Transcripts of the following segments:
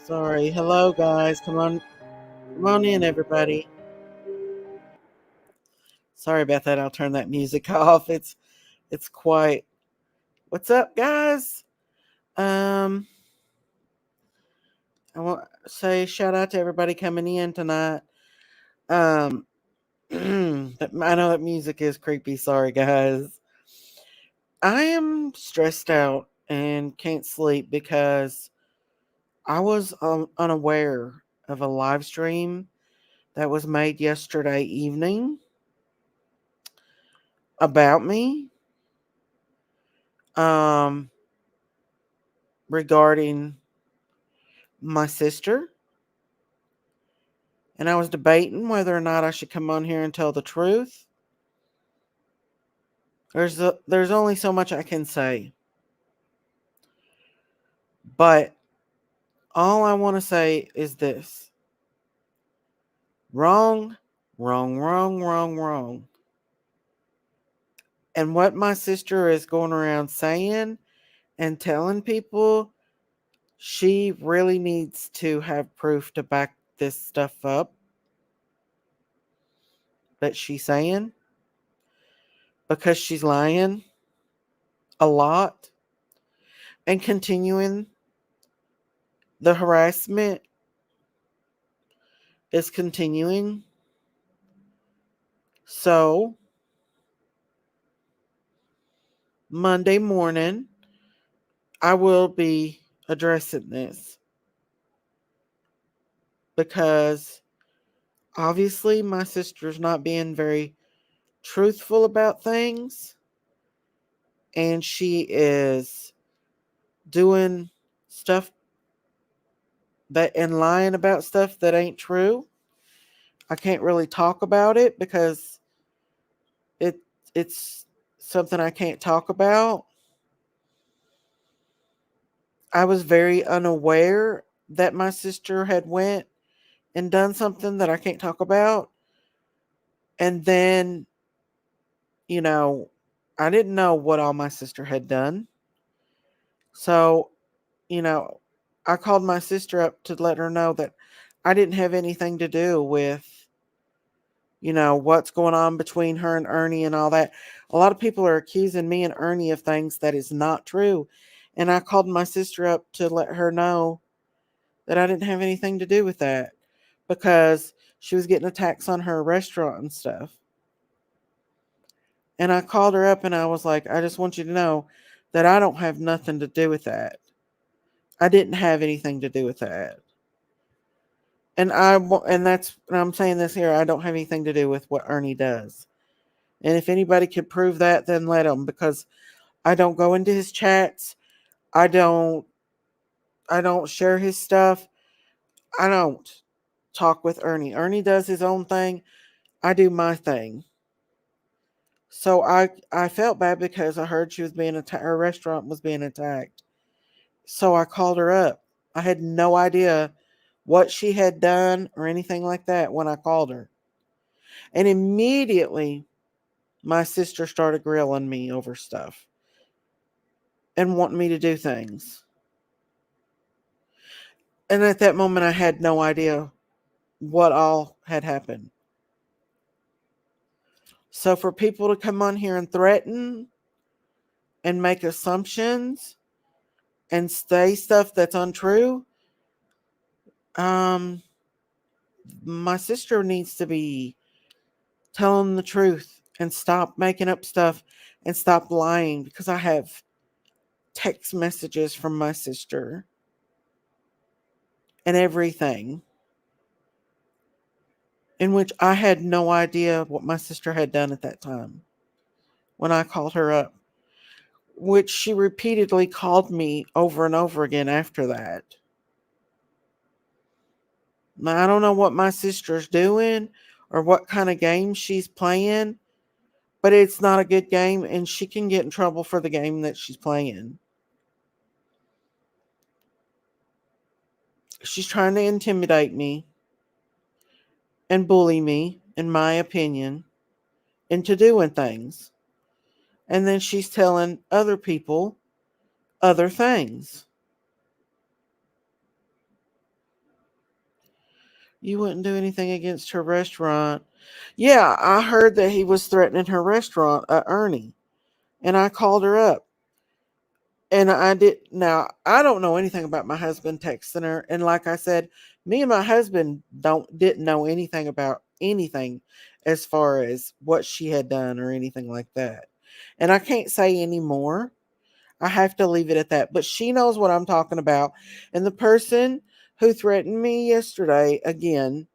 Sorry. Hello, guys. Come on in, everybody. Sorry about that. I'll turn that music off. It's quite. What's up, guys? Um, I want to say shout out to everybody coming in tonight. Um, I know that music is creepy. Sorry, guys. I am stressed out and can't sleep because I was unaware of a live stream that was made yesterday evening about me um regarding my sister, and I was debating whether or not I should come on here and tell the truth. There's only so much I can say, but all I want to say is this: wrong, wrong, wrong, wrong, wrong. And what my sister is going around saying and telling people, she really needs to have proof to back this stuff up that she's saying, because she's lying a lot and continuing the harassment is continuing. So, Monday morning, I will be addressing this because obviously my sister's not being very truthful about things, and she is doing stuff that and lying about stuff that ain't true. I can't really talk about it because it it's something I can't talk about. I was very unaware that my sister had went and done something that I can't talk about. And then, you know, I didn't know what all my sister had done. So, you know, I called my sister up to let her know that I didn't have anything to do with, what's going on between her and Ernie and all that. A lot of people are accusing me and Ernie of things that is not true. And I called my sister up to let her know that I didn't have anything to do with that because she was getting attacks on her restaurant and stuff. And I called her up and I was like, I just want you to know that I don't have nothing to do with that. I didn't have anything to do with that. And I'm saying this here, I don't have anything to do with what Ernie does. And if anybody could prove that, then let them, because I don't go into his chats. I don't I don't share his stuff. I don't talk with Ernie. Ernie does his own thing. I do my thing. So I felt bad because I heard she was being attacked. Her restaurant was being attacked. So I called her up. I had no idea what she had done or anything like that when I called her. And immediately my sister started grilling me over stuff and wanting me to do things. And at that moment I had no idea what all had happened. So for people to come on here and threaten and make assumptions and say stuff that's untrue, um my sister needs to be telling the truth and stop making up stuff and stop lying, because I have text messages from my sister and everything in which I had no idea what my sister had done at that time when I called her up, which she repeatedly called me over and over again after that. Now, I don't know what my sister's doing or what kind of game she's playing, but it's not a good game and she can get in trouble for the game that she's playing. She's trying to intimidate me and bully me, in my opinion, into doing things. And then she's telling other people other things. You wouldn't do anything against her restaurant. Yeah, I heard that he was threatening her restaurant, Ernie, and I called her up. And I did. Now I don't know anything about my husband texting her, and like I said, me and my husband didn't know anything about anything as far as what she had done or anything like that. And I can't say any more. I have to leave it at that. But she knows what I'm talking about, and the person who threatened me yesterday again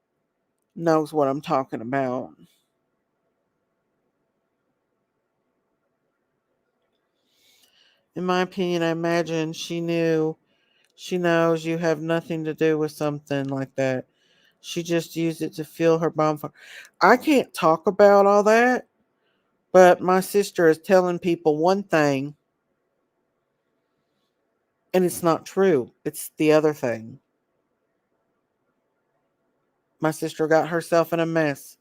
knows what I'm talking about. In my opinion, I imagine she knew. She knows you have nothing to do with something like that. She just used it to fuel her bonfire. I can't talk about all that, but my sister is telling people one thing, and it's not true. It's the other thing. My sister got herself in a mess,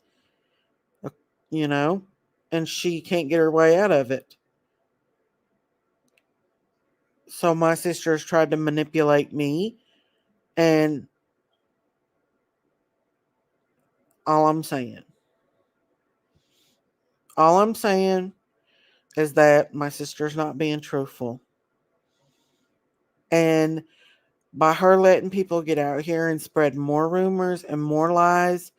uh, you know, and she can't get her way out of it. So my sister has tried to manipulate me, and all I'm saying, all I'm saying is that my sister's not being truthful. And by her letting people get out here and spread more rumors and more lies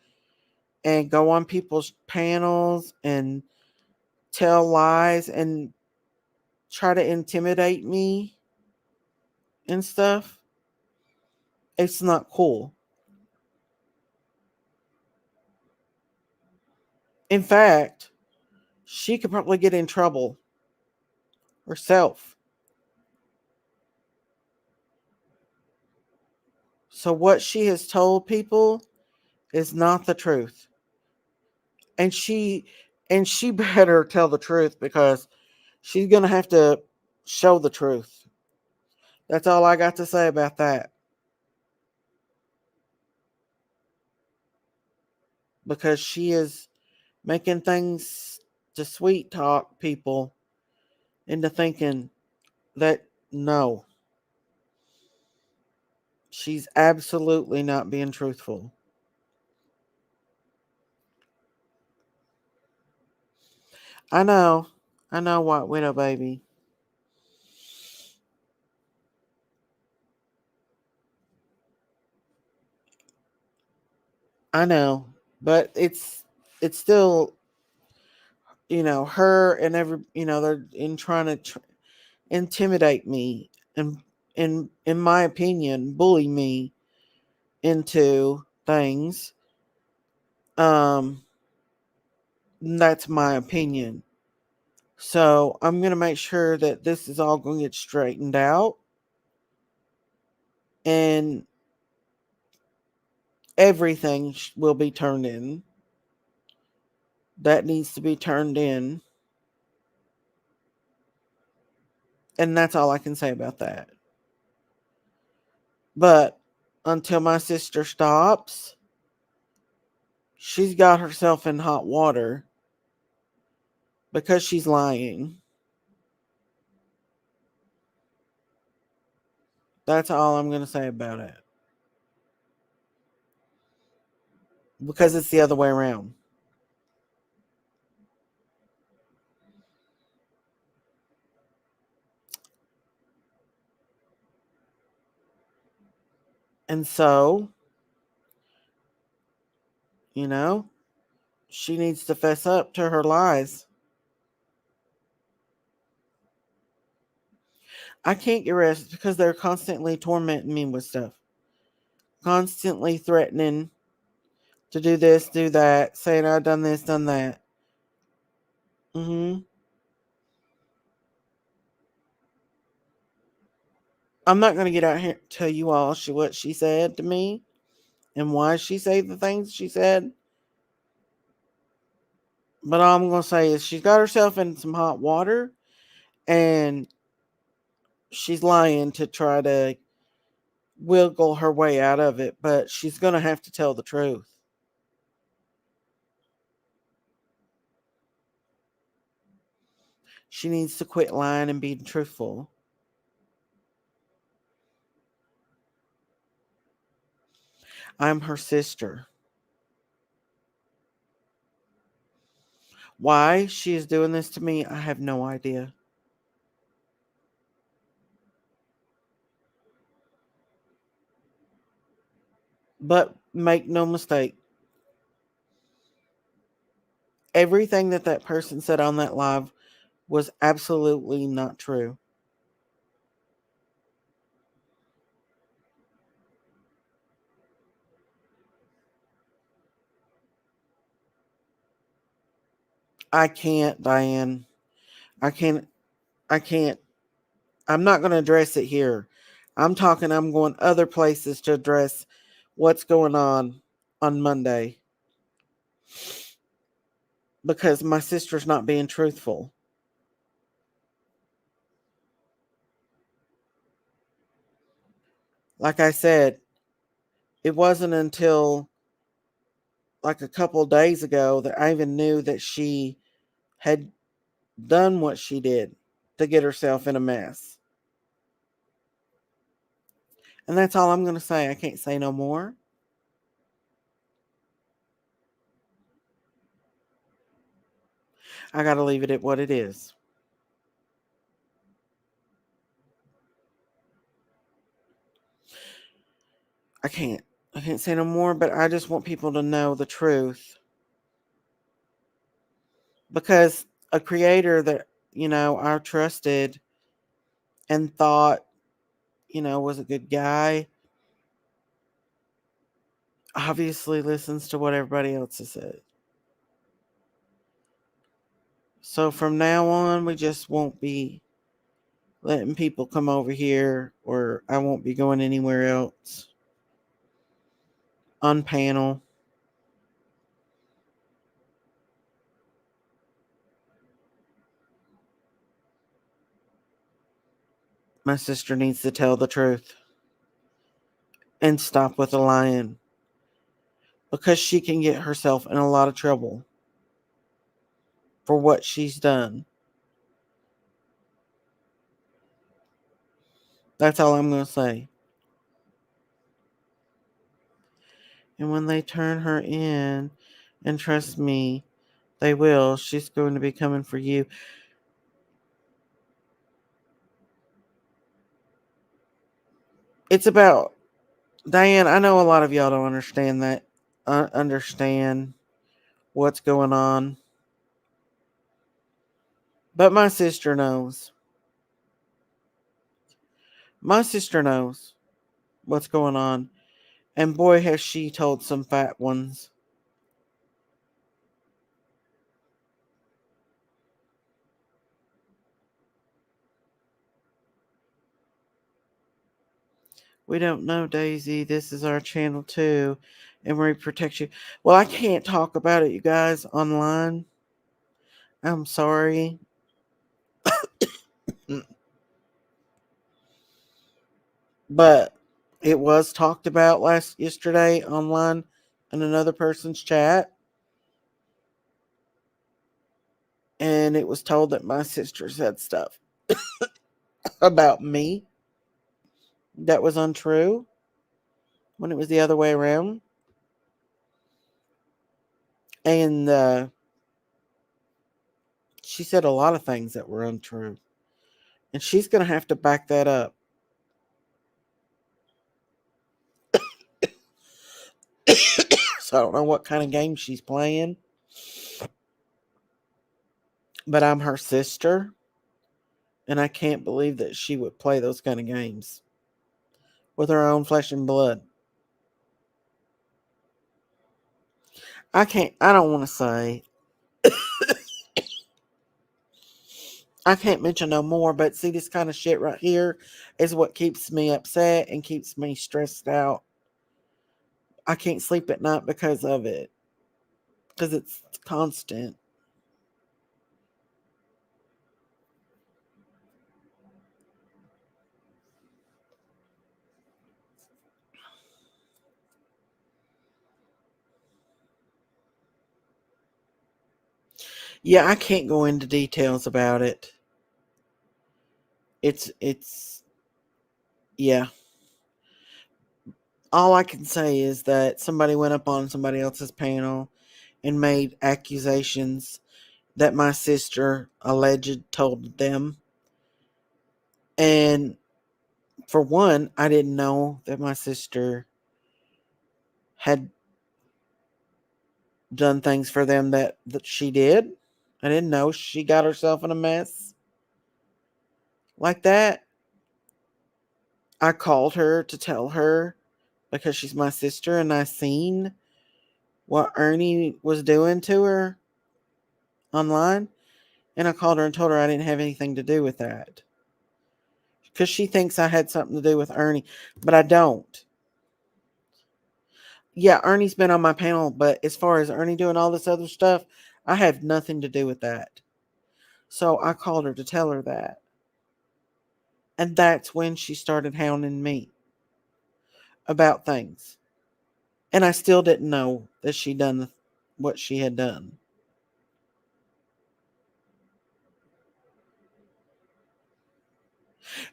and go on people's panels and tell lies and try to intimidate me and stuff, it's not cool. In fact, she could probably get in trouble herself. So what she has told people is not the truth. And she better tell the truth because she's going to have to show the truth. That's all I got to say about that. Because she is making things to sweet talk people into thinking that no, she's absolutely not being truthful. I know. I know, White Widow baby. I know. But it's still, her and they're in trying to intimidate me and in my opinion bully me into things. um that's my opinion. So I'm going to make sure that this is all going to get straightened out, and everything will be turned in that needs to be turned in. And that's all I can say about that. But until my sister stops, she's got herself in hot water because she's lying. That's all I'm going to say about it. Because it's the other way around. And so, you know, she needs to fess up to her lies. I can't get rest because they're constantly tormenting me with stuff, constantly threatening to do this, do that, saying I've done this, done that. I'm not going to get out here and tell you all what she said to me and why she said the things she said. But all I'm going to say is she's got herself in some hot water, and she's lying to try to wiggle her way out of it, but she's going to have to tell the truth. She needs to quit lying and be truthful. I'm her sister. Why she is doing this to me, I have no idea. But make no mistake, everything that person said on that live was absolutely not true. I can't, Diane. I can't. I can't. I'm not going to address it here. I'm going other places to address what's going on Monday because my sister's not being truthful. Like I said, it wasn't until like a couple of days ago that I even knew that she had done what she did to get herself in a mess. And that's all I'm going to say. I can't say no more. I got to leave it at what it is. I can't. I can't say no more, but I just want people to know the truth. Because a creator that, I trusted and thought, was a good guy, obviously listens to what everybody else has said. So from now on, we just won't be letting people come over here, or I won't be going anywhere else on panel. My sister needs to tell the truth and stop with the lying because she can get herself in a lot of trouble for what she's done. That's all I'm going to say. And when they turn her in, and trust me, they will, she's going to be coming for you. It's about, Diane, I know a lot of y'all don't understand that, understand what's going on. But my sister knows. My sister knows what's going on. And boy, has she told some fat ones. We don't know, Daisy. This is our channel too. And we protect you. Well, I can't talk about it, you guys, online. I'm sorry. But it was talked about yesterday online in another person's chat. And it was told that my sister said stuff about me that was untrue when it was the other way around. And she said a lot of things that were untrue. And she's going to have to back that up. So I don't know what kind of game she's playing. But I'm her sister. And I can't believe that she would play those kind of games with her own flesh and blood. I don't want to say. I can't mention no more, but see, this kind of shit right here is what keeps me upset and keeps me stressed out. I can't sleep at night because of it. Because it's constant. Yeah, I can't go into details about it. It's yeah. All I can say is that somebody went up on somebody else's panel and made accusations that my sister alleged told them. And for one, I didn't know that my sister had done things for them that she did. I didn't know she got herself in a mess like that. I called her to tell her because she's my sister and I seen what Ernie was doing to her online. And I called her and told her I didn't have anything to do with that. Because she thinks I had something to do with Ernie, but I don't. Yeah, Ernie's been on my panel, but as far as Ernie doing all this other stuff, I have nothing to do with that. So I called her to tell her that. And that's when she started hounding me about things. And I still didn't know that she done what she had done.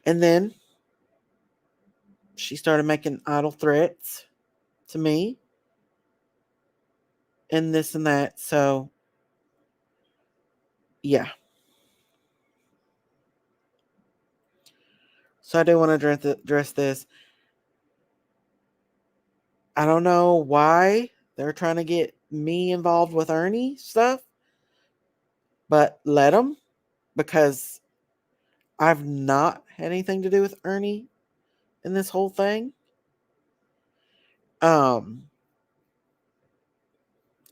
And then she started making idle threats to me and this and that. So, yeah. So I do want to address this. I don't know why they're trying to get me involved with Ernie stuff, but let them, because I've not had anything to do with Ernie in this whole thing. Um,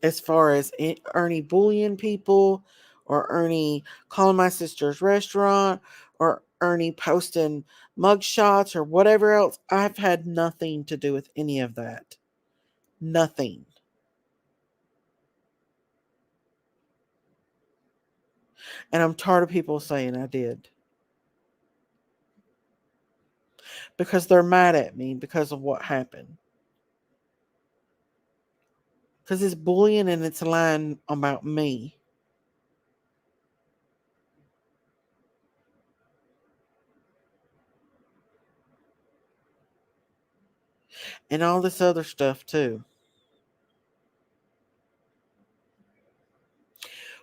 as far as Ernie bullying people, or Ernie calling my sister's restaurant, or Ernie posting mugshots or whatever else, I've had nothing to do with any of that. Nothing. And I'm tired of people saying I did. Because they're mad at me because of what happened. Because it's bullying and it's lying about me. And all this other stuff too.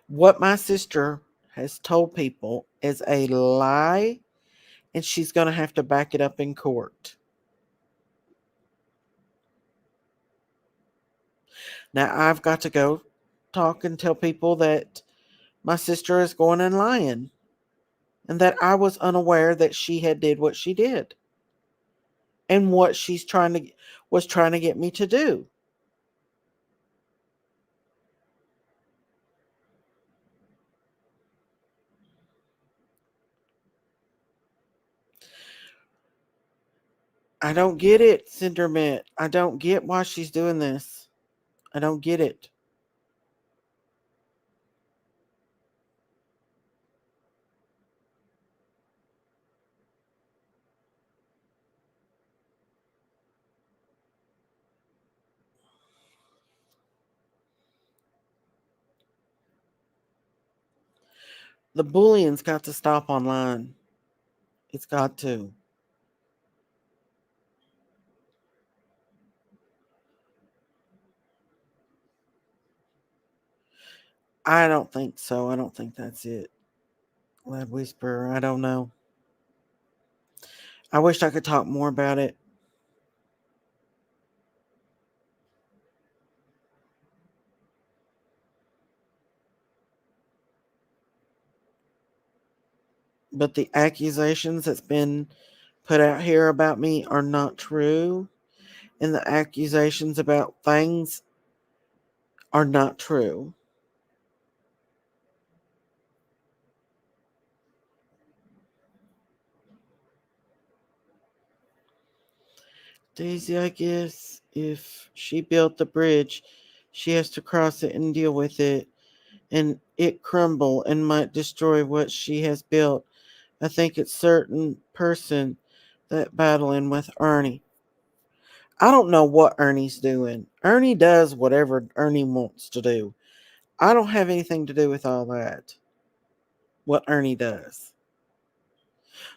What my sister has told people is a lie, and she's going to have to back it up in court. Now, I've got to go talk and tell people that my sister is going and lying, and that I was unaware that she had did what she did and what she's trying to get me to do. I don't get it, Cindermint. I don't get why she's doing this. I don't get it. The bullying's got to stop online. It's got to. I don't think so. I don't think that's it. Lad Whisperer, I don't know. I wish I could talk more about it. But the accusations that's been put out here about me are not true. And the accusations about things are not true. Daisy, I guess if she built the bridge, she has to cross it and deal with it, and it crumble and might destroy what she has built. I think it's certain person that battling with Ernie. I don't know what Ernie's doing. Ernie does whatever Ernie wants to do. I don't have anything to do with all that. What Ernie does.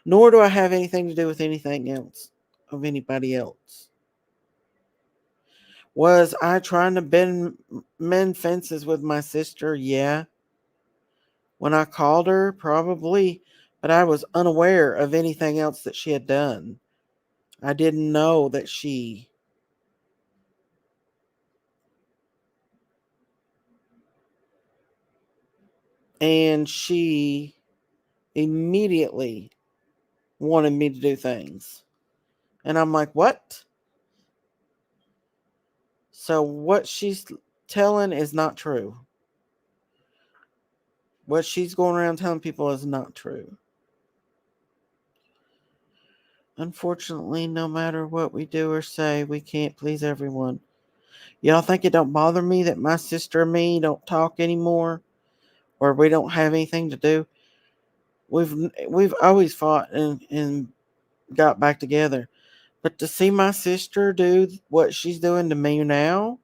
Nor do I have anything to do with anything else of anybody else. Was I trying to mend fences with my sister? Yeah. When I called her, probably, but I was unaware of anything else that she had done. I didn't know that she immediately wanted me to do things. And I'm like, what? So what she's telling is not true. What she's going around telling people is not true. Unfortunately, no matter what we do or say, we can't please everyone. Y'all think it don't bother me that my sister and me don't talk anymore or we don't have anything to do? We've always fought and got back together. But to see my sister do what she's doing to me now,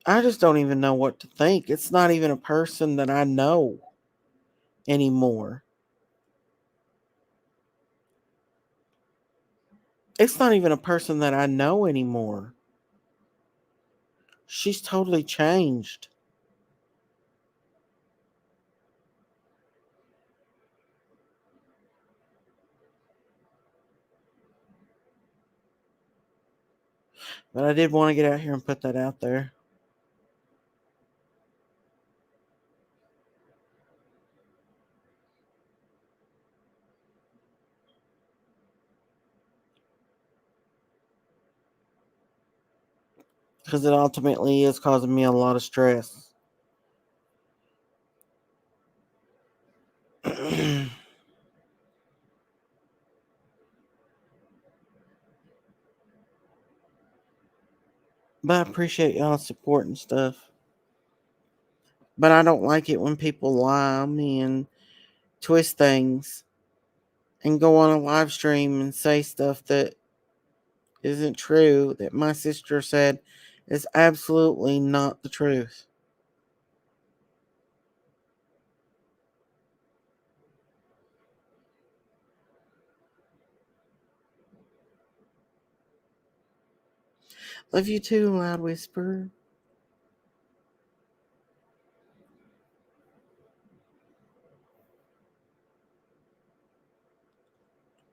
I just don't even know what to think. It's not even a person that I know anymore. It's not even a person that I know anymore. She's totally changed. But I did want to get out here and put that out there. Because it ultimately is causing me a lot of stress. But I appreciate y'all's support and stuff. But I don't like it when people lie on me and twist things and go on a live stream and say stuff that isn't true, that my sister said is absolutely not the truth. Love you too, Loud Whisper.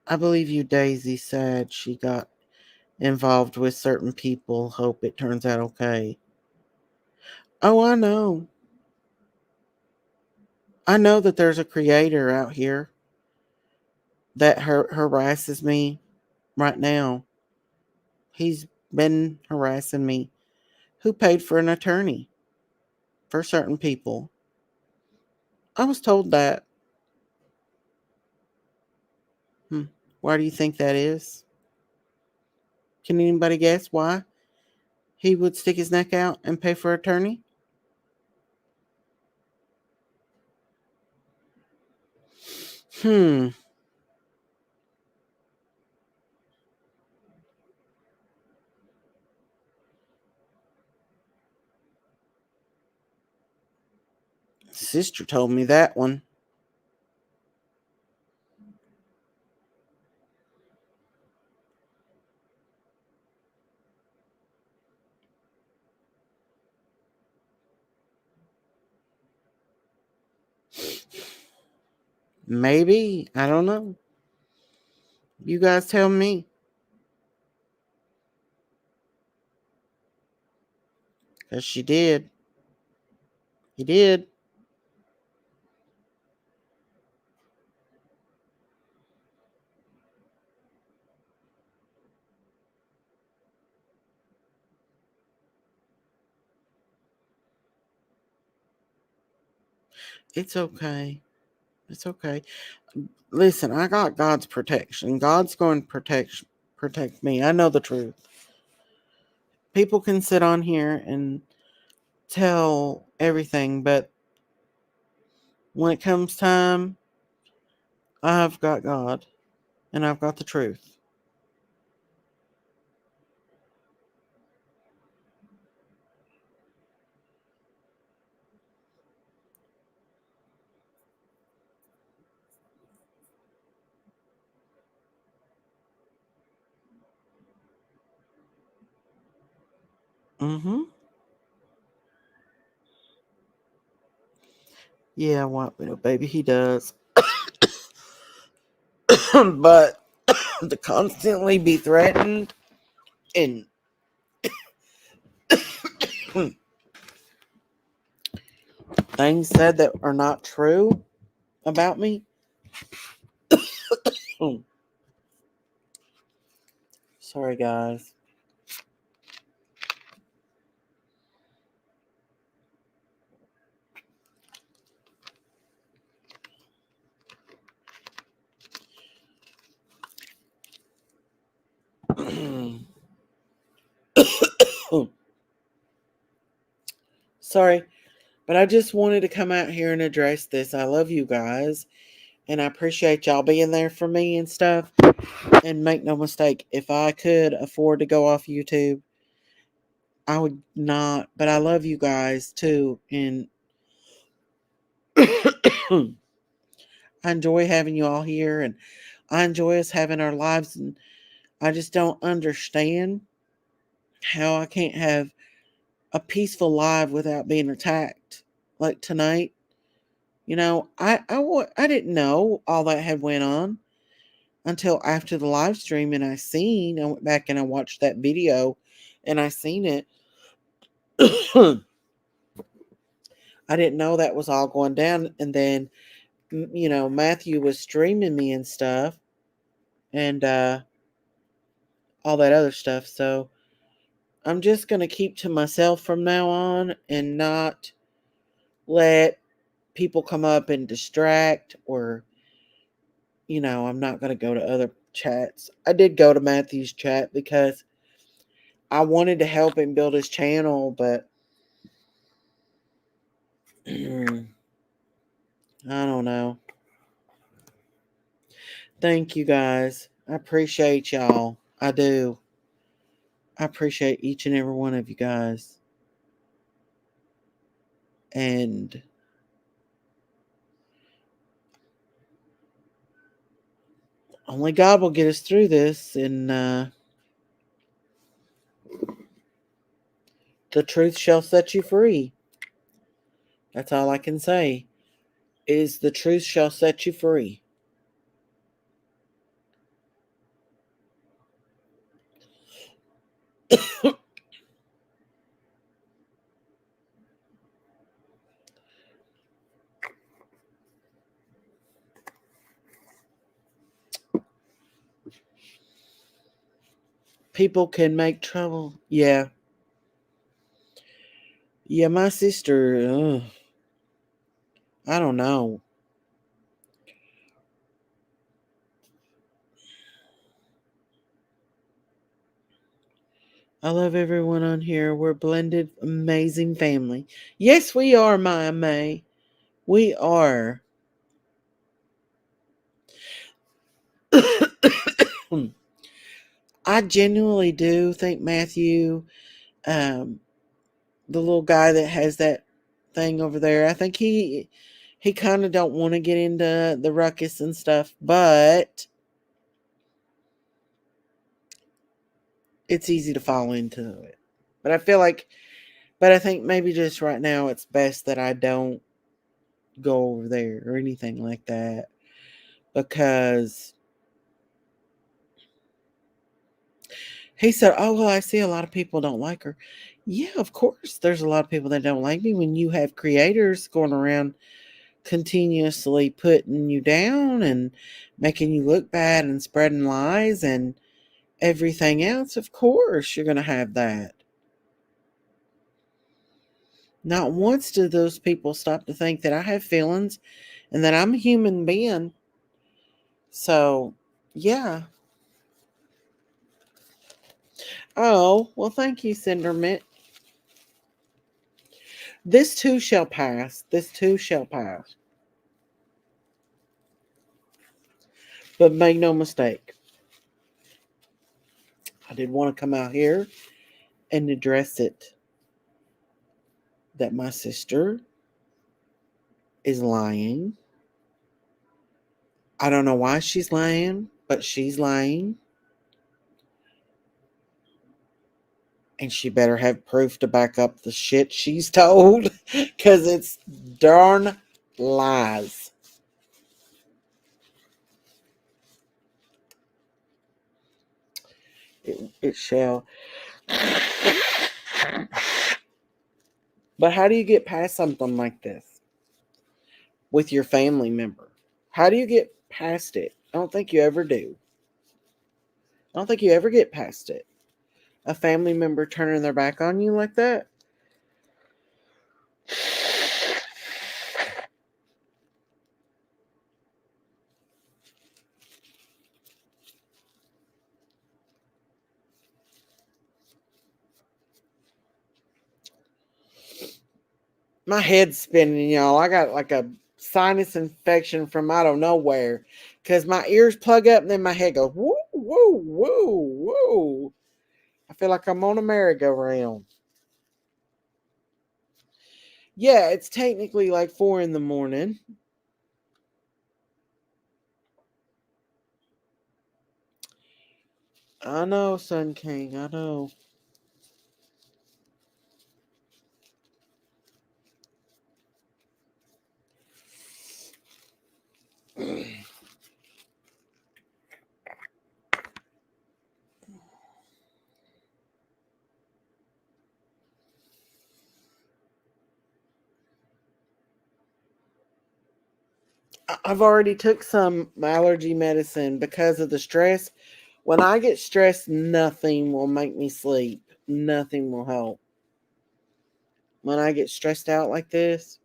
I believe you, Daisy said she got involved with certain people. Hope it turns out okay. Oh, I know. I know that there's a creator out here that harasses me right now. He's been harassing me. Who paid for an attorney for certain people? I was told that. Hmm. Why do you think that is? Can anybody guess why he would stick his neck out and pay for an attorney? Hmm. Sister told me that one. Maybe. I don't know. You guys tell me. Because she did. He did. It's okay. It's okay. Listen, I got God's protection. God's going to protect me. I know the truth. People can sit on here and tell everything, but when it comes time, I've got God and I've got the truth. Mm-hmm. Yeah, white widow baby, he does. But to constantly be threatened and things said that are not true about me. Sorry, guys. Sorry, but I just wanted to come out here and address this. I love you guys, and I appreciate y'all being there for me and stuff. And make no mistake, if I could afford to go off YouTube, I would not. But I love you guys too, and I enjoy having you all here, and I enjoy us having our lives. And I just don't understand how I can't have a peaceful life without being attacked. Like tonight, I didn't know all that had went on until after the live stream, and I went back and I watched that video, and I seen it. I didn't know that was all going down, and then Matthew was streaming me and stuff, and all that other stuff. So I'm just gonna keep to myself from now on and not let people come up and distract, or I'm not going to go to other chats. I did go to Matthew's chat because I wanted to help him build his channel, but I don't know. Thank you guys. I appreciate y'all. I do. I appreciate each and every one of you guys. And only God will get us through this, and the truth shall set you free. That's all I can say. Is the truth shall set you free. People can make trouble. Yeah. Yeah, my sister, I don't know. I love everyone on here. We're a blended, amazing family. Yes, we are, Maya May. We are. I genuinely do think Matthew, um, the little guy that has that thing over there, I think he kind of don't want to get into the ruckus and stuff, but it's easy to fall into it. But I think maybe just right now it's best that I don't go over there or anything like that, because he said, "Oh, well, I see a lot of people don't like her." Yeah, of course, there's a lot of people that don't like me when you have creators going around continuously putting you down and making you look bad and spreading lies and everything else. Of course, you're going to have that. Not once do those people stop to think that I have feelings and that I'm a human being. So, yeah. Oh, well, thank you, Cindermint. This too shall pass. This too shall pass. But make no mistake, I did want to come out here and address it, that my sister is lying. I don't know why she's lying, but she's lying. And she better have proof to back up the shit she's told, because it's darn lies. It shall. But how do you get past something like this with your family member? How do you get past it? I don't think you ever do. I don't think you ever get past it. A family member turning their back on you like that. My head's spinning, y'all. I got like a sinus infection from out of nowhere because my ears plug up and then my head goes woo, woo, woo, woo. I feel like I'm on a merry-go-round. Yeah, it's technically like 4 in the morning. I know, Sun King. I know. I've already took some allergy medicine because of the stress. When I get stressed, nothing will make me sleep. Nothing will help. When I get stressed out like this,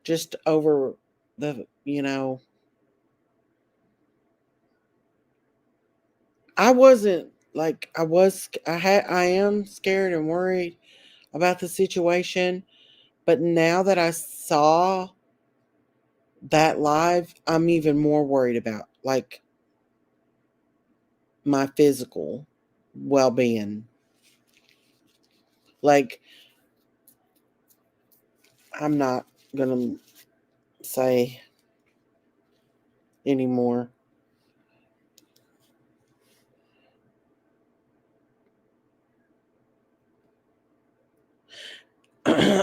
just over the. I wasn't like I am scared and worried about the situation, but now that I saw that live, I'm even more worried about like my physical well-being. Like I'm not going to say anymore.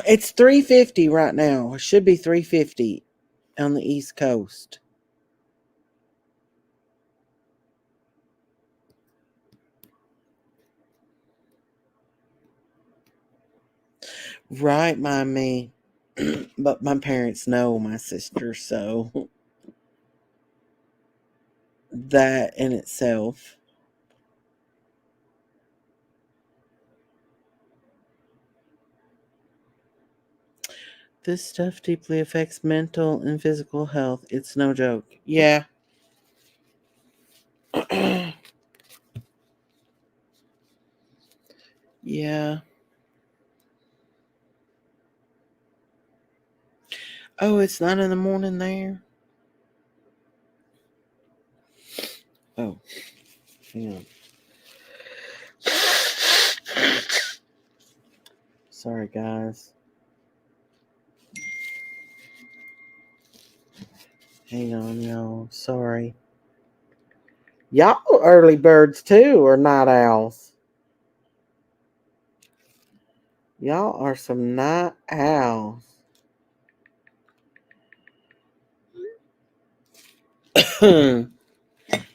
It's 350 right now. It should be 350 on the East Coast. Right, me. But my parents know my sister, so that in itself. This stuff deeply affects mental and physical health. It's no joke. Yeah. Yeah. Oh, it's not in the morning there? Oh, yeah. Sorry, guys. Hang on, y'all. Sorry. Y'all early birds too, or night owls? Y'all are some night owls.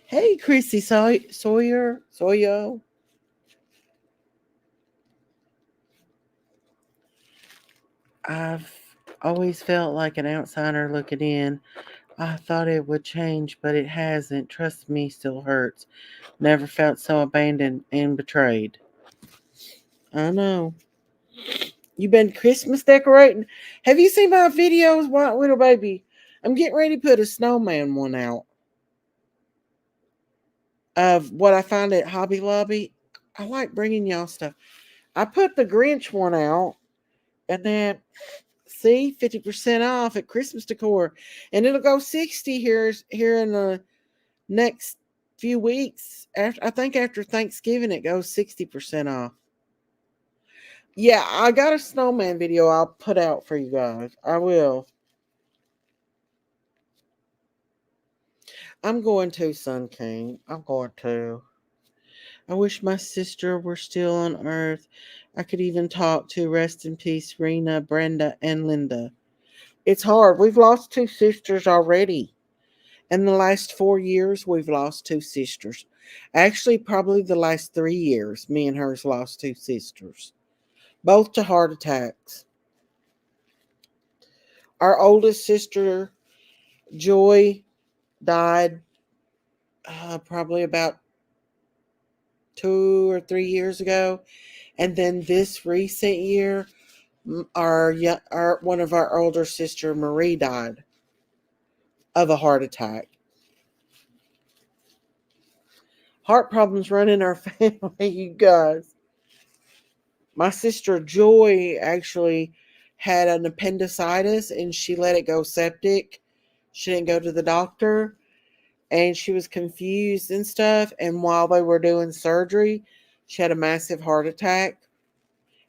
Hey, Chrissy Sawyer. I've always felt like an outsider looking in. I thought it would change, but it hasn't. Trust me, still hurts. Never felt so abandoned and betrayed. I know. You been Christmas decorating? Have you seen my videos, White Widow Baby? I'm getting ready to put a snowman one out of what I find at Hobby Lobby. I like bringing y'all stuff. I put the Grinch one out, and then see 50% off at Christmas decor, and it'll go 60 here in the next few weeks. After I think after Thanksgiving, it goes 60% off. Yeah, I got a snowman video I'll put out for you guys. I will. I'm going to, Sun King. I'm going to. I wish my sister were still on earth. I could even talk to. Rest in peace, Rena, Brenda, and Linda. It's hard. We've lost two sisters already. In the last 4 years, we've lost two sisters. Actually, probably the last 3 years, me and hers lost two sisters, both to heart attacks. Our oldest sister, Joy, died probably about 2 or 3 years ago. And then this recent year, our one of our older sister, Marie, died of a heart attack. Heart problems run in our family, you guys. My sister Joy actually had an appendicitis and she let it go septic. She didn't go to the doctor and she was confused and stuff. And while they were doing surgery, she had a massive heart attack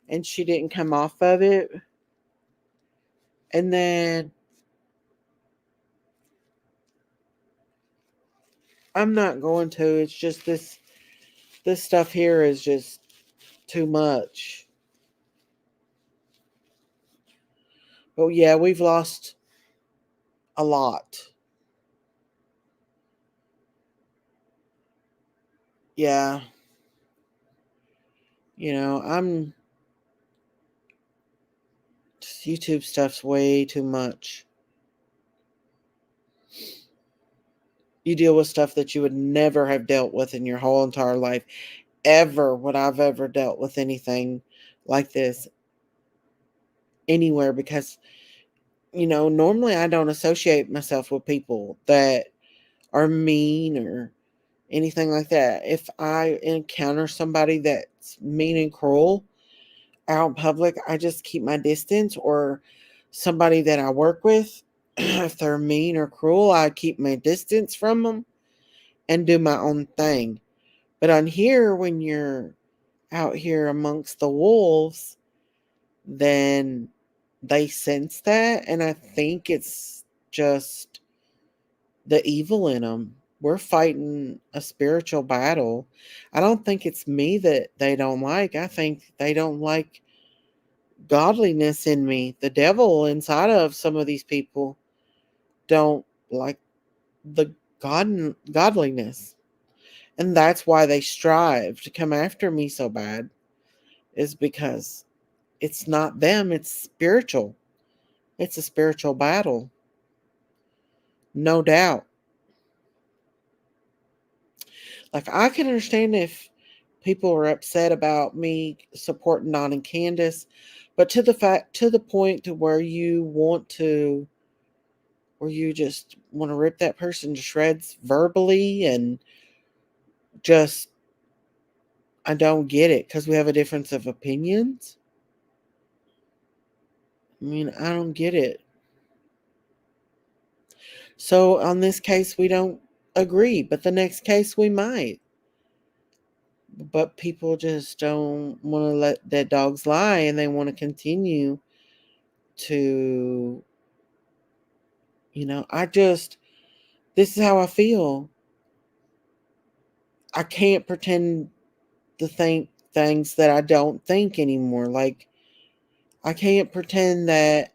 and she didn't come off of it. And then I'm not going to. It's just this stuff here is just too much. But yeah, we've lost a lot. Yeah, I'm YouTube stuff's way too much. You deal with stuff that you would never have dealt with in your whole entire life. Ever would I've ever dealt with anything like this anywhere because, normally I don't associate myself with people that are mean or anything like that. If I encounter somebody that's mean and cruel out in public, I just keep my distance, or somebody that I work with, if they're mean or cruel, I keep my distance from them and do my own thing. But on here, when you're out here amongst the wolves, then they sense that. And I think it's just the evil in them. We're fighting a spiritual battle. I don't think it's me that they don't like. I think they don't like godliness in me. The devil inside of some of these people don't like the godliness. And that's why they strive to come after me so bad, is because it's not them, it's spiritual. It's a spiritual battle. No doubt. Like, I can understand if people are upset about me supporting Don and Candace, but to the point to where you just want to rip that person to shreds verbally, and just, I don't get it because we have a difference of opinions. I mean, I don't get it. So on this case, we don't agree, but the next case we might. But people just don't want to let dead dogs lie, and they want to continue to, this is how I feel. I can't pretend to think things that I don't think anymore. Like, I can't pretend that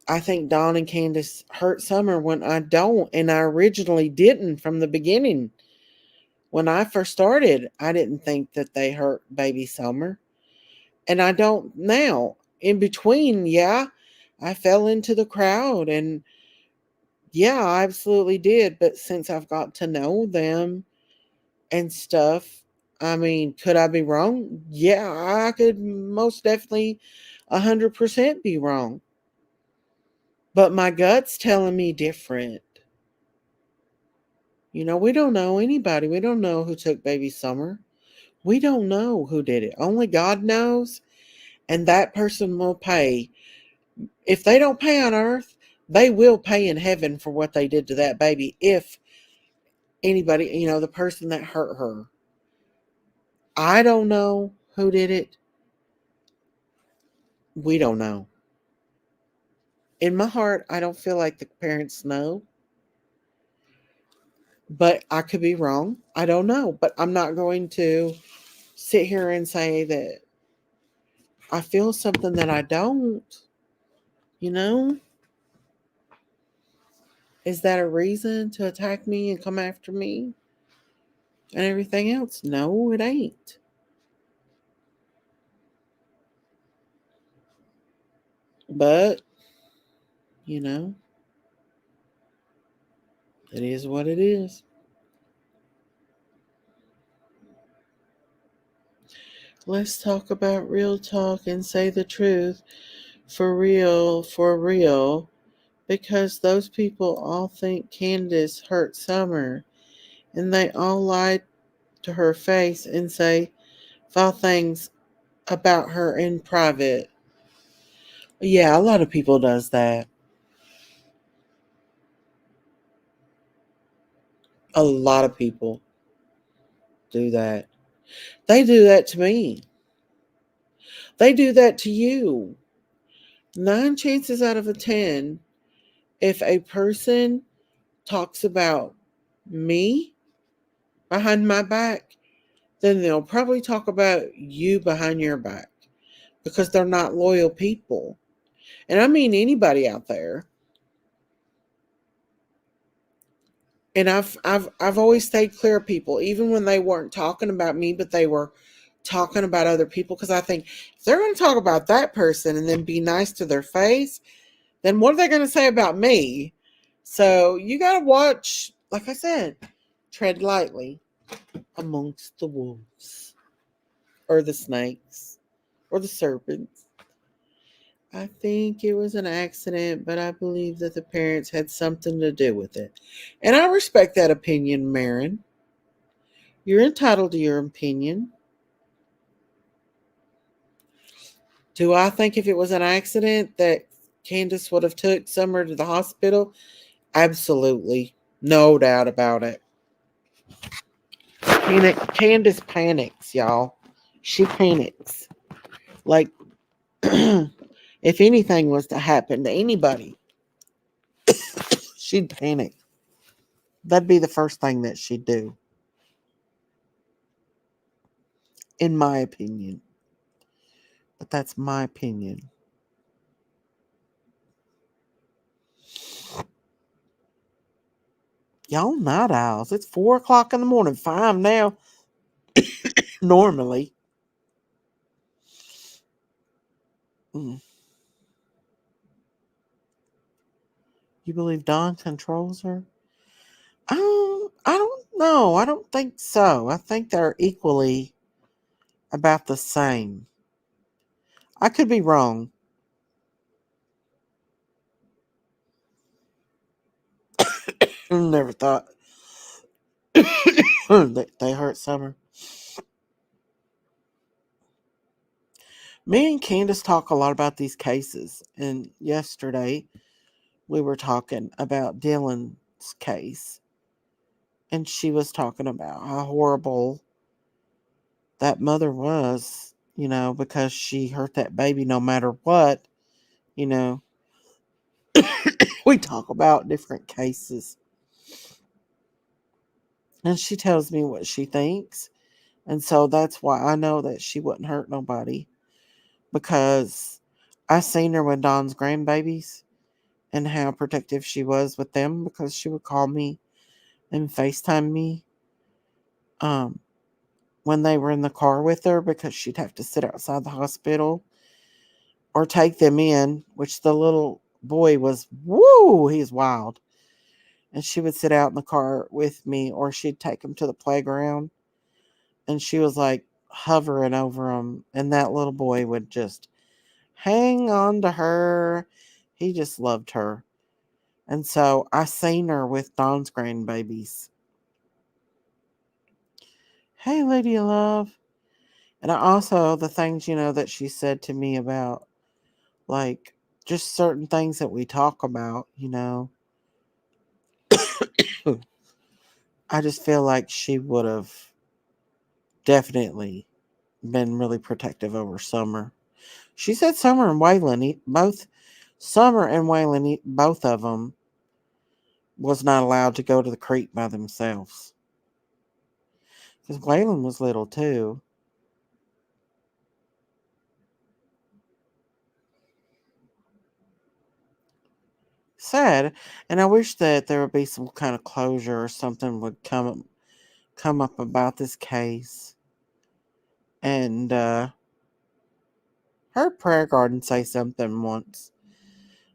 I think Don and Candace hurt Summer when I don't, and I originally didn't from the beginning. When I first started, I didn't think that they hurt baby Summer, and I don't now. In between, yeah, I fell into the crowd, and yeah, I absolutely did. But since I've got to know them and stuff, I mean, could I be wrong? Yeah, I could most definitely 100% be wrong. But my gut's telling me different. We don't know anybody. We don't know who took baby Summer. We don't know who did it. Only God knows. And that person will pay. If they don't pay on earth, they will pay in heaven for what they did to that baby. If anybody, the person that hurt her. I don't know who did it. We don't know. In my heart, I don't feel like the parents know. But I could be wrong. I don't know. But I'm not going to sit here and say that I feel something that I don't. You know? Is that a reason to attack me and come after me and everything else? No, it ain't. But, you know, it is what it is. Let's talk about real talk and say the truth. For real, for real. Because those people all think Candace hurt Summer. And they all lie to her face and say foul things about her in private. Yeah, a lot of people does that. A lot of people do that. They do that to me. They do that to you. 9 chances out of a 10, if a person talks about me behind my back, then they'll probably talk about you behind your back because they're not loyal people. And I mean anybody out there. And I've always stayed clear of people, even when they weren't talking about me, but they were talking about other people. Because I think if they're going to talk about that person and then be nice to their face, then what are they going to say about me? So you got to watch, like I said, tread lightly amongst the wolves or the snakes or the serpents. I think it was an accident, but I believe that the parents had something to do with it. And I respect that opinion, Marin. You're entitled to your opinion. Do I think if it was an accident that Candace would have took Summer to the hospital? Absolutely. No doubt about it. Candace panics, y'all. She panics. Like, if anything was to happen to anybody, she'd panic. That'd be the first thing that she'd do, in my opinion. But that's my opinion. Y'all night owls. It's 4 o'clock in the morning. 5 now. Normally. Mm. You believe Don controls her? I don't know. I don't think so. I think they're equally about the same. I could be wrong. Never thought they hurt Summer. Me and Candace talk a lot about these cases, and yesterday we were talking about Dylan's case, and she was talking about how horrible that mother was, because she hurt that baby no matter what, you know. We talk about different cases, and she tells me what she thinks, and so that's why I know that she wouldn't hurt nobody, because I seen her with Don's grandbabies and how protective she was with them, because she would call me and FaceTime me um, when they were in the car with her, because she'd have to sit outside the hospital or take them in, which the little boy was, woo, he's wild. And she would sit out in the car with me, or she'd take him to the playground, and she was like hovering over him, and that little boy would just hang on to her. He just loved her. And so I seen her with Don's grandbabies. Hey, Lady of Love. And I also, the things, that she said to me about, like, just certain things that we talk about. I just feel like she would have definitely been really protective over Summer. She said Summer and Waylon, both Summer and Waylon, both of them was not allowed to go to the creek by themselves. Because Waylon was little too. Sad, and I wish that there would be some kind of closure or something would come up about this case. And heard Prayer Garden say something once,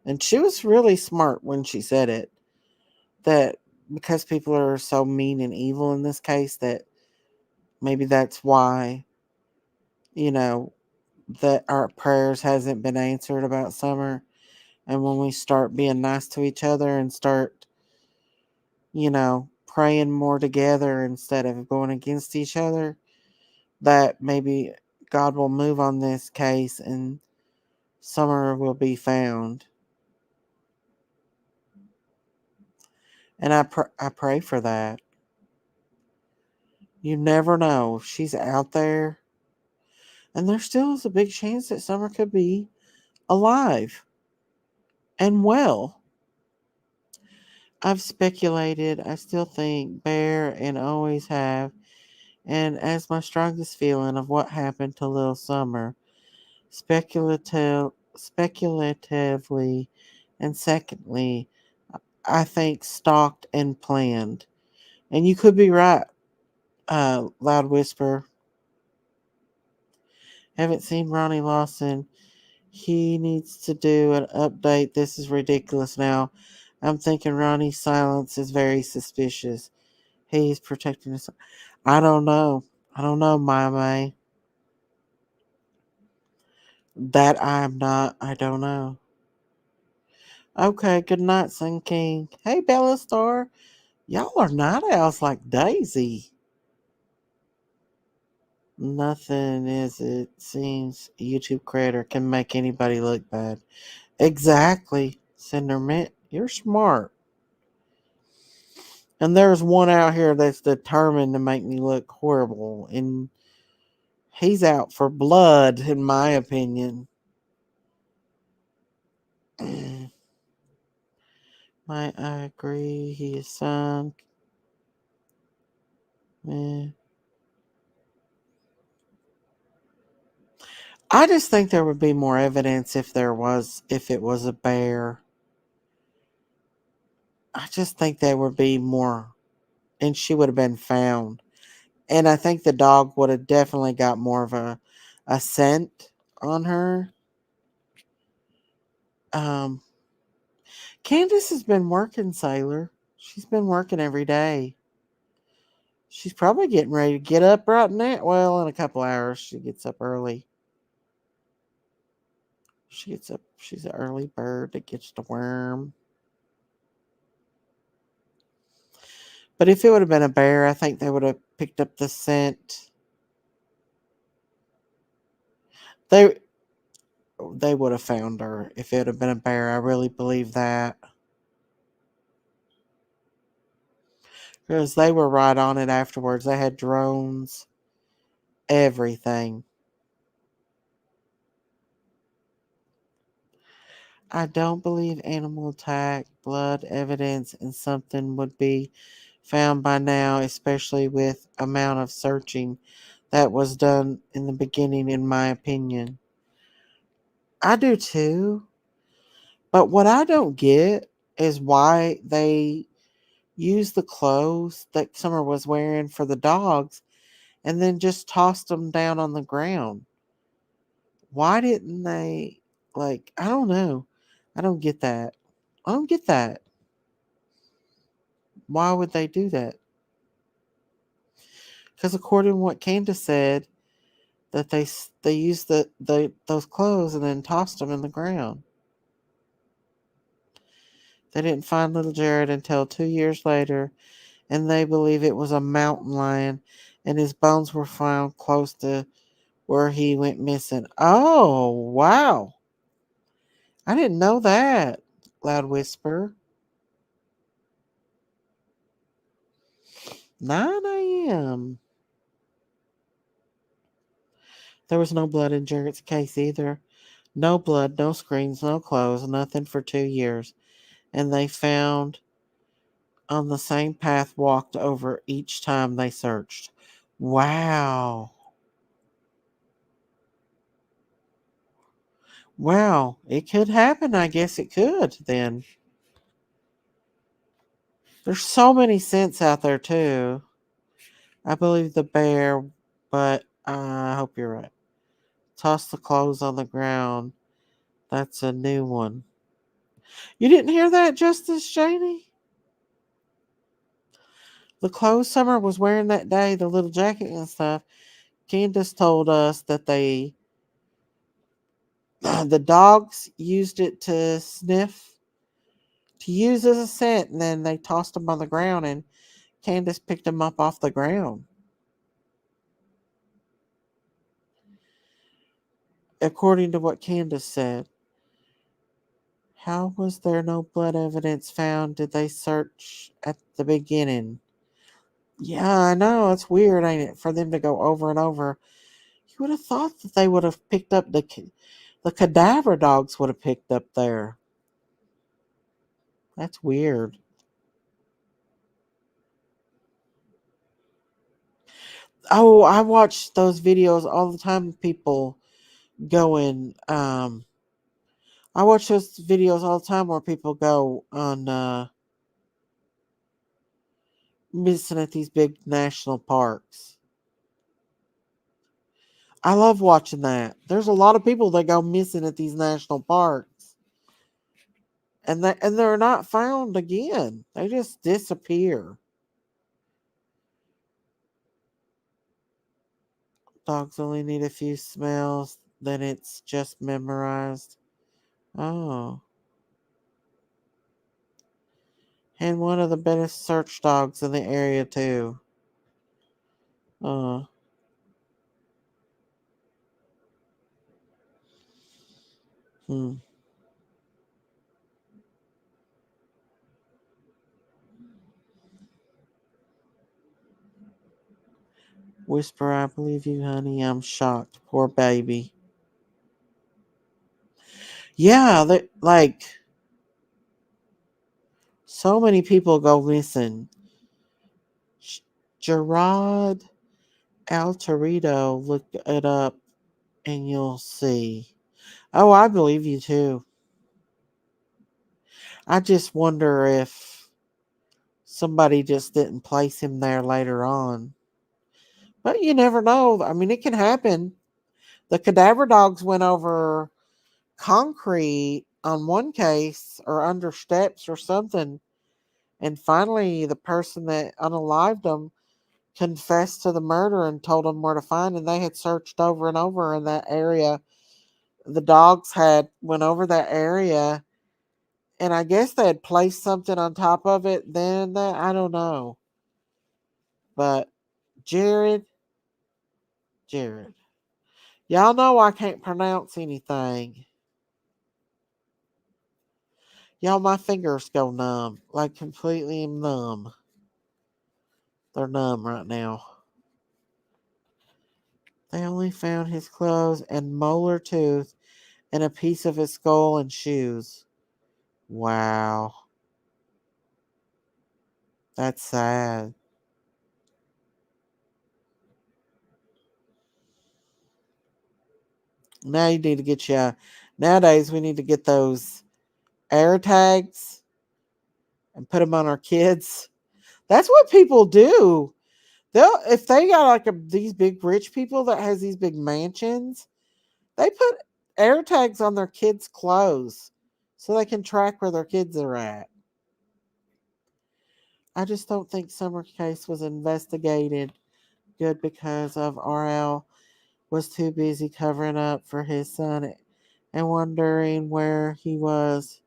and she was really smart when she said it. That because people are so mean and evil in this case, that maybe that's why you know that our prayers hasn't been answered about Summer. And when we start being nice to each other and start, praying more together instead of going against each other, that maybe God will move on this case and Summer will be found. And I pray for that. You never know. She's out there, and there still is a big chance that Summer could be alive and well. I've speculated, I still think Bear and always have, and as my strongest feeling of what happened to Little Summer, speculatively, and secondly, I think stalked and planned. And you could be right, Loud Whisper. Haven't seen Ronnie Lawson. He needs to do an update. This is ridiculous now. I'm thinking Ronnie's silence is very suspicious. He's protecting us. I don't know. I don't know, my May. That I'm not. I don't know. Okay, good night, Sun King. Hey, Bella Star. Y'all are night owls like Daisy. Nothing is, it seems, a YouTube creator can make anybody look bad. Exactly, Cindermint. You're smart. And there's one out here that's determined to make me look horrible. And he's out for blood, in my opinion. I agree. He is sunk. Eh. I just think there would be more evidence if it was a bear. I just think there would be more, and she would have been found. And I think the dog would have definitely got more of a scent on her. Um, Candace has been working, Sailor. She's been working every day. She's probably getting ready to get up right now. Well, in a couple hours, she gets up early. She gets up. She's an early bird that gets the worm. But if it would have been a bear, I think they would have picked up the scent. They they would have found her if it had been a bear. I really believe that. Because they were right on it afterwards. They had drones, everything. I don't believe animal attack, blood evidence, and something would be found by now, especially with amount of searching that was done in the beginning, in my opinion. I do too. But what I don't get is why they used the clothes that Summer was wearing for the dogs and then just tossed them down on the ground. Why didn't they, I don't know. I don't get that. I don't get that. Why would they do that? Because according to what Candace said, that they used those clothes and then tossed them in the ground. They didn't find little Jared until 2 years later, and they believe it was a mountain lion, and his bones were found close to where he went missing. Oh, wow. I didn't know that. Loud Whisper. 9 a.m. There was no blood in Jared's case either. No blood, no screens, no clothes, nothing for 2 years. And they found on the same path walked over each time they searched. Wow. Well, it could happen. I guess it could then. There's so many scents out there too. I believe the bear, but I hope you're right. Toss the clothes on the ground. That's a new one. You didn't hear that, Justice Janie? The clothes Summer was wearing that day, the little jacket and stuff. Candace told us that the dogs used it to sniff, to use as a scent, and then they tossed them on the ground, and Candace picked them up off the ground. According to what Candace said. How was there no blood evidence found? Did they search at the beginning? Yeah, I know. It's weird, ain't it? For them to go over and over. You would have thought that they would have picked up the cadaver dogs would have picked up there. That's weird. Oh, I watch those videos all the time of people going I watch those videos all the time where people go on missing at these big national parks. I love watching that. There's a lot of people that go missing at these national parks, and they're not found again. They just disappear. Dogs only need a few smells, then it's just memorized. Oh, and one of the best search dogs in the area too. Uh, hmm. Whisper, I believe you, honey. I'm shocked. Poor baby. Yeah, like so many people go missing. Gerard Altarito, look it up and you'll see. Oh, I believe you too. I just wonder if somebody just didn't place him there later on. But you never know. I mean, it can happen. The cadaver dogs went over concrete on one case or under steps or something. And finally, the person that unalived them confessed to the murder and told them where to find. And they had searched over and over in that area. The dogs had went over that area, and I guess they had placed something on top of it. Then I don't know, but Jared, Jared, y'all know I can't pronounce anything. Y'all, my fingers go numb, like completely numb. They're numb right now. They only found his clothes and molar tooth and a piece of his skull and shoes. Wow, that's sad. Now you need to get you. Nowadays, we need to get those air tags and put them on our kids. That's what people do. They'll if they got like these big rich people that has these big mansions, they put air tags on their kids' clothes so they can track where their kids are at. I just don't think Summer case was investigated good because of RL was too busy covering up for his son and wondering where he was,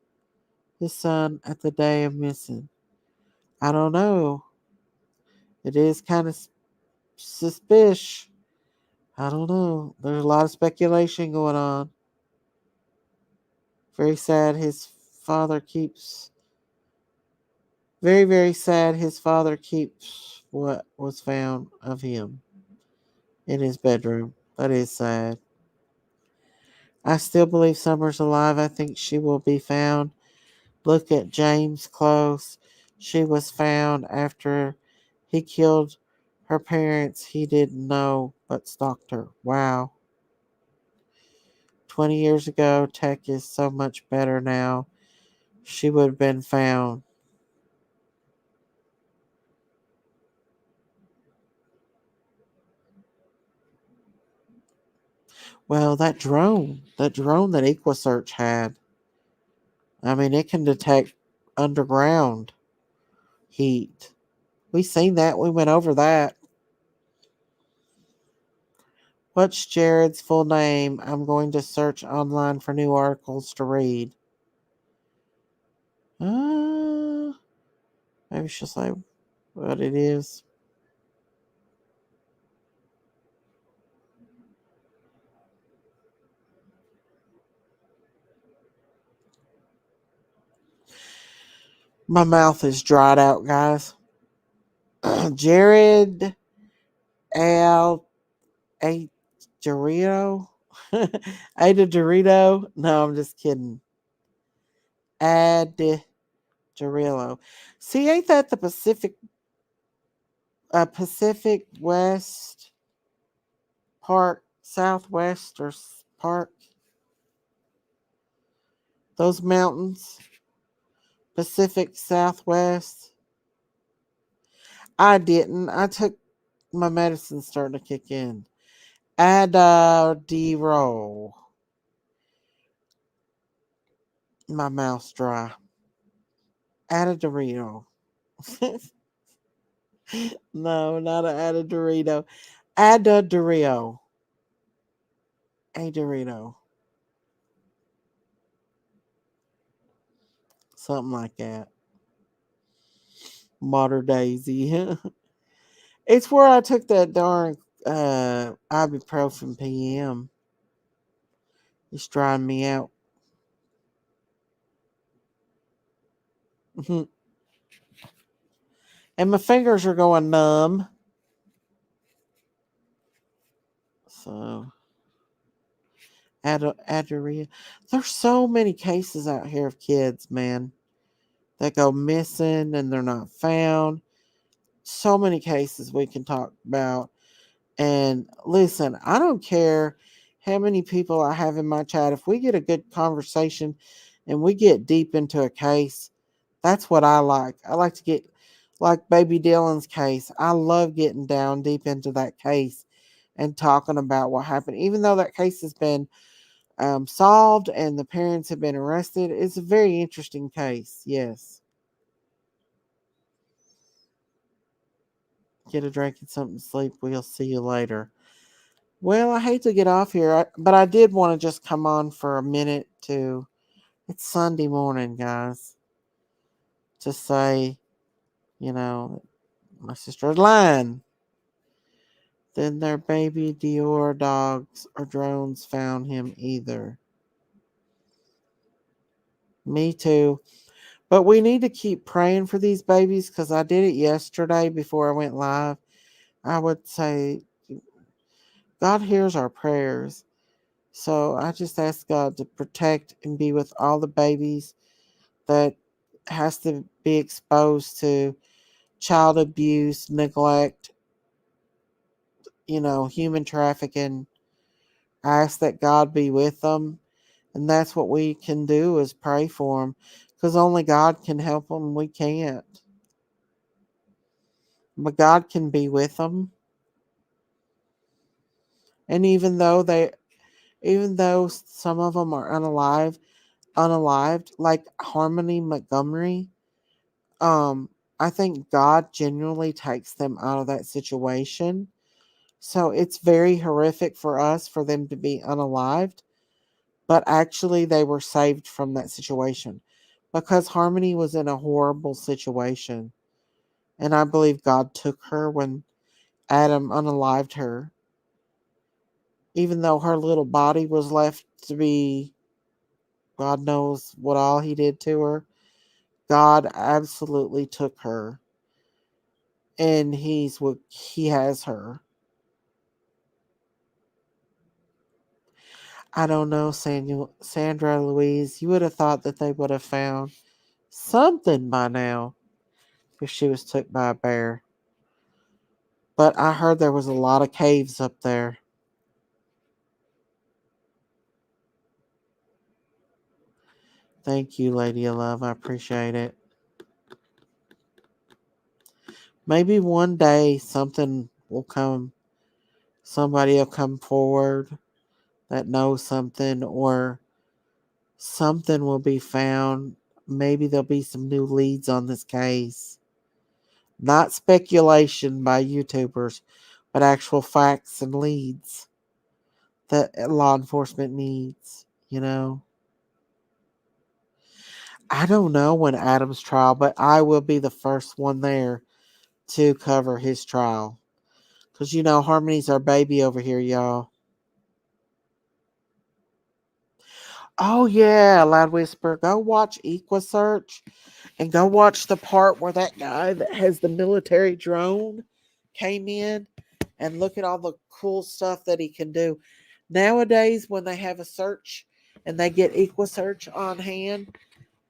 his son, at the day of missing. I don't know. It is kind of suspicious. I don't know. There's a lot of speculation going on. Very sad his father keeps. Very, very sad his father keeps what was found of him in his bedroom. That is sad. I still believe Summer's alive. I think she will be found. Look at James close. She was found after he killed her parents. He didn't know but stalked her. Wow. 20 years ago, tech is so much better now. She would have been found. Well, that drone that EquaSearch had, I mean, it can detect underground heat. We seen that. We went over that. What's Jared's full name? I'm going to search online for new articles to read. Uh, maybe she'll say what it is. My mouth is dried out, guys. Jared Al A Dorito. Ada Dorito. No, I'm just kidding. Ad Dorito. See, ain't that the Pacific West Park, Southwest or Park? Those mountains, Pacific Southwest. I didn't. I took my medicine starting to kick in. Adderall. My mouth's dry. Adderall. No, not an Adderall. Adderall. A Dorito. Something like that. Modern Daisy. It's where I took that darn ibuprofen PM. It's drying me out. And my fingers are going numb. So, Adderall. There's so many cases out here of kids, man, that go missing and they're not found. So many cases we can talk about. And listen, I don't care how many people I have in my chat. If we get a good conversation and we get deep into a case, that's what I like. I like to get, like Baby Dylan's case. I love getting down deep into that case and talking about what happened. Even though that case has been solved and the parents have been arrested, it's a very interesting case. Yes. Get a drink and something to sleep. We'll see you later. Well, I hate to get off here, but I did want to just come on for a minute to. It's Sunday morning, guys. To say, you know, my sister's lying. Then their baby Dior dogs or drones found him either. Me too. But we need to keep praying for these babies because I did it yesterday before I went live. I would say God hears our prayers. So I just ask God to protect and be with all the babies that has to be exposed to child abuse, neglect, human trafficking. I ask that God be with them. And that's what we can do is pray for them because only God can help them. We can't. But God can be with them. And even though some of them are unalived, like Harmony Montgomery, um, I think God genuinely takes them out of that situation. So it's very horrific for us for them to be unalived, but actually they were saved from that situation because Harmony was in a horrible situation. And I believe God took her when Adam unalived her, even though her little body was left to be, God knows what all he did to her. God absolutely took her, and he has her. I don't know, Sandra Louise. You would have thought that they would have found something by now. if she was took by a bear. But I heard there was a lot of caves up there. Thank you, Lady of Love. I appreciate it. Maybe one day something will come, somebody will come forward that knows something, or something will be found. Maybe there'll be some new leads on this case. Not speculation by YouTubers, but actual facts and leads that law enforcement needs. I don't know when Adam's trial, but I will be the first one there to cover his trial. Because, Harmony's our baby over here, y'all. Oh, yeah, Loud Whisper. Go watch EquaSearch and go watch the part where that guy that has the military drone came in, and look at all the cool stuff that he can do. Nowadays, when they have a search and they get EquaSearch on hand,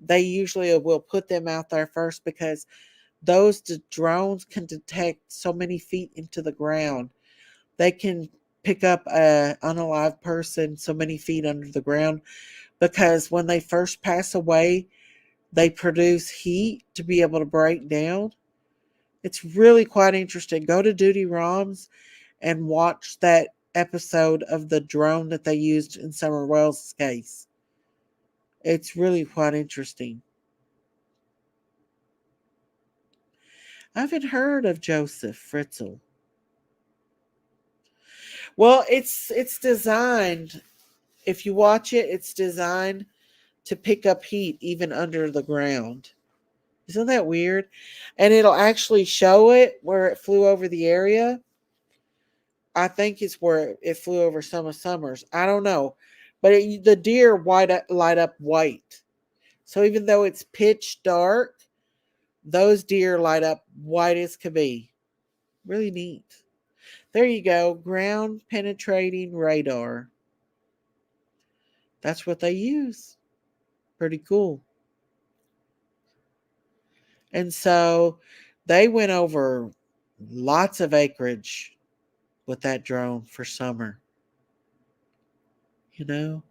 they usually will put them out there first because those drones can detect so many feet into the ground. They can pick up a unalive person so many feet under the ground because when they first pass away, they produce heat to be able to break down. It's really quite interesting. Go to Duty ROMs and watch that episode of the drone that they used in Summer Wells' case. It's really quite interesting. I haven't heard of Joseph Fritzl. Well, it's designed. If you watch it, it's designed to pick up heat even under the ground. Isn't that weird? And it'll actually show it where it flew over the area. I think it's where it flew over some of Summers. I don't know, but the deer light up white. So even though it's pitch dark, those deer light up white as could be. Really neat. There you go. Ground penetrating radar. That's what they use. Pretty cool. And so they went over lots of acreage with that drone for summer. You know?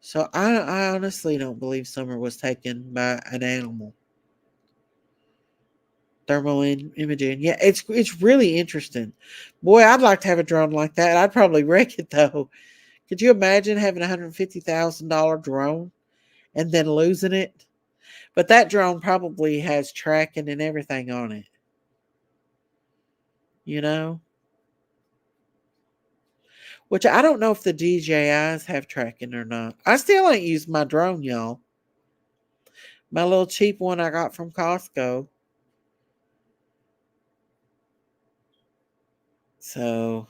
So I honestly don't believe Summer was taken by an animal. Thermal imaging. Yeah, it's really interesting. Boy, I'd like to have a drone like that. I'd probably wreck it though. Could you imagine having a $150,000 drone and then losing it? But that drone probably has tracking and everything on it. You know? Which I don't know if the DJIs have tracking or not. I still ain't used my drone, y'all. My little cheap one I got from Costco. So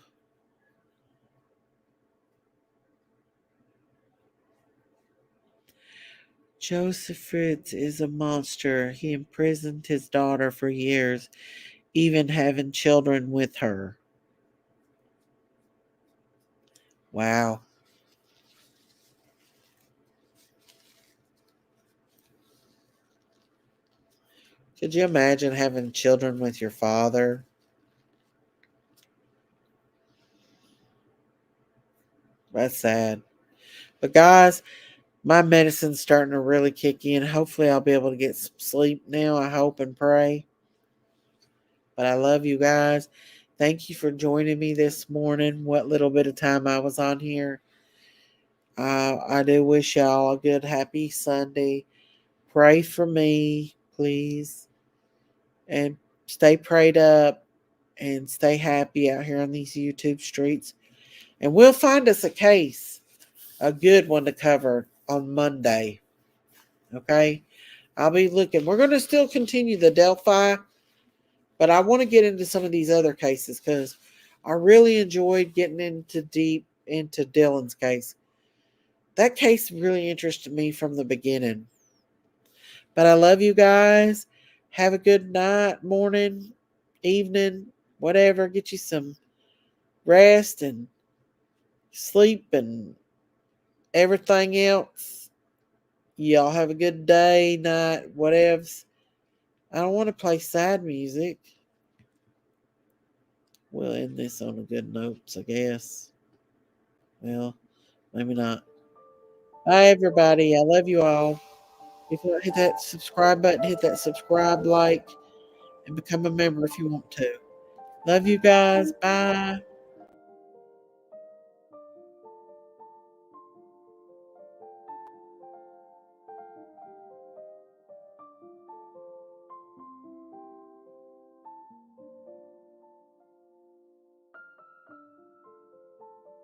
Joseph Fritz is a monster. He imprisoned his daughter for years, even having children with her. Wow. Could you imagine having children with your father? That's sad. But guys, my medicine's starting to really kick in. Hopefully, I'll be able to get some sleep now. I hope and pray. But I love you guys. Thank you for joining me this morning. What little bit of time I was on here. I do wish y'all a good, happy Sunday. Pray for me, please. And stay prayed up and stay happy out here on these YouTube streets. And we'll find us a case, a good one to cover on Monday. Okay? I'll be looking. We're going to still continue the Delphi, but I want to get into some of these other cases because I really enjoyed getting into deep into Dylan's case. That case really interested me from the beginning. But I love you guys. Have a good night, morning, evening, whatever. Get you some rest and sleep and everything else. Y'all have a good day, night, whatevs. I don't want to play sad music. We'll end this on a good note, I guess. Well, maybe not. Bye, everybody. I love you all. If you want to hit that subscribe button, hit that subscribe, like, and become a member if you want to. Love you guys. Bye.